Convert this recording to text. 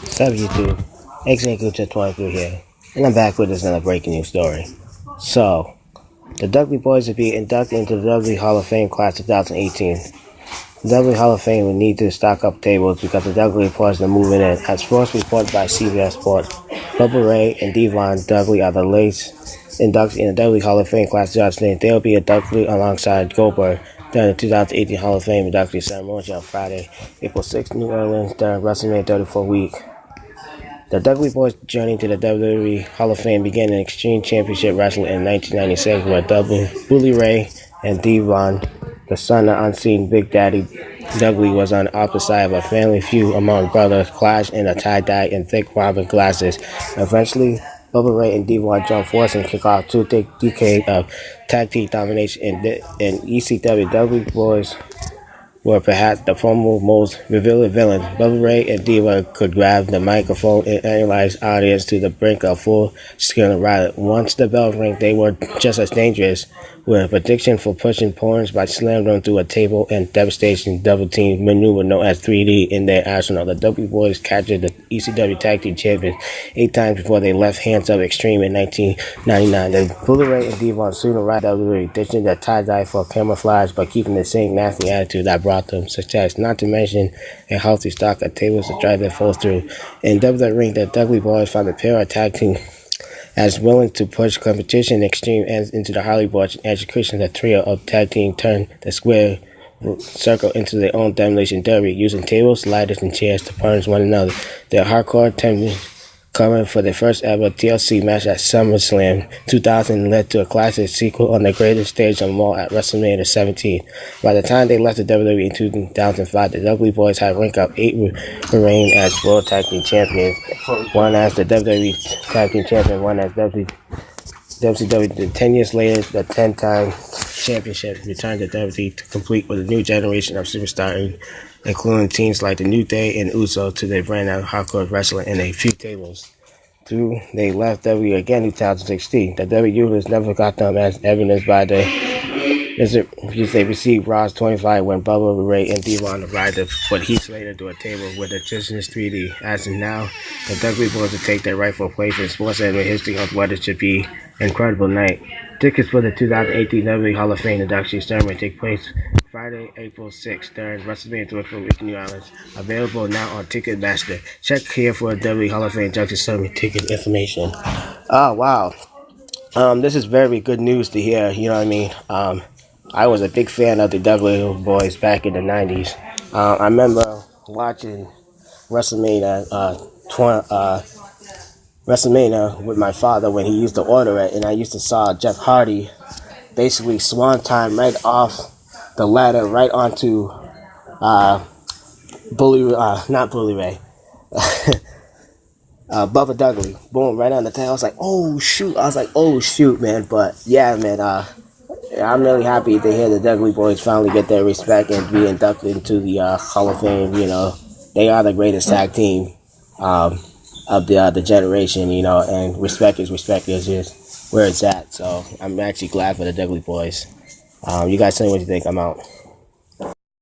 Sup YouTube, X-Ray23 here, and I'm back with another breaking news story. So, the Dudley boys will be inducted into the Dudley Hall of Fame class 2018. The Dudley Hall of Fame will need to stock up tables because the Dudley boys are moving in. As first reported by CBS Sports, Bubba Ray and Devon Dudley are the latest inducted in the Dudley Hall of Fame class 2018. They will be inducted alongside Goldberg during the 2018 Hall of Fame induction ceremony on Friday, April 6, New Orleans, during WrestleMania 34 week. The Dudley boys' journey to the WWE Hall of Fame began in Extreme Championship Wrestling in 1996, where Bully Ray and Devon, the son of unseen Big Daddy Dudley, was on the opposite side of a family feud among brothers, clashed in a tie-dye and thick Robin glasses. Eventually, Bubba Ray and Devon joined forces and kicked off two decades of tag team domination in ECW. Dudley boys were perhaps the promo most revealing villains. Bubba Ray and Diva could grab the microphone and analyze audience to the brink of full-scale riot. Once the bell rang, they were just as dangerous, with a prediction for pushing opponents by slamming them through a table and devastation double-team maneuver known as 3D in their arsenal. The W Boys captured the ECW Tag Team Champions 8 times before they left Hands Up Extreme in 1999. The Bully Ray and Devon soon arrived at WWE, ditching their tie-dye for camouflage but keeping the same nasty attitude that brought them success, not to mention a healthy stock of tables to drive their foes through. In WWE Ring, the Dudley Boys found a pair of tag team as willing to push competition extreme ends into the Harley Boys and execution. The trio of tag team turned the square circle into their own demolition derby, using tables, ladders, and chairs to punish one another. Their hardcore team coming for their first ever TLC match at SummerSlam 2000 led to a classic sequel on the greatest stage of them all at WrestleMania 17. By the time they left the WWE in 2005, the Dudley Boys had ranked up 8 reign as World Tag Team Champions, one as the WWE Tag Team Champion, one as WCW. 10 years later, the 10-time championship returned to WWE to complete with a new generation of superstars, including teams like the New Day and Uso, to their brand of hardcore wrestling and a few tables. They left WWE again in 2016. The WWE universe never got them, as evidenced by they received Broz 25 when Bubba Ray and Devon arrived to put Heath Slater to a table with the Christmas 3D. As of now, the WWE Boys to take their rightful place in sports and history of what it should be an incredible night. Tickets for the 2018 WWE Hall of Fame induction ceremony take place Friday, April 6th during WrestleMania 34 week in New Orleans. Available now on Ticketmaster. Check here for WWE Hall of Fame induction ceremony ticket information. Oh, wow. This is very good news to hear, you know what I mean? I was a big fan of the Dudley Boys back in the 90s. I remember watching WrestleMania with my father when he used to order it, and I used to saw Jeff Hardy basically swan time right off the ladder right onto not Bully Ray, Bubba Dudley. Boom, right on the tail. I was like, oh shoot, man. But yeah, man, I'm really happy to hear the Dudley Boys finally get their respect and be inducted into the Hall of Fame. You know, they are the greatest tag team of the generation, you know, and respect is just where it's at. So I'm actually glad for the Dudley Boys. You guys tell me what you think. I'm out.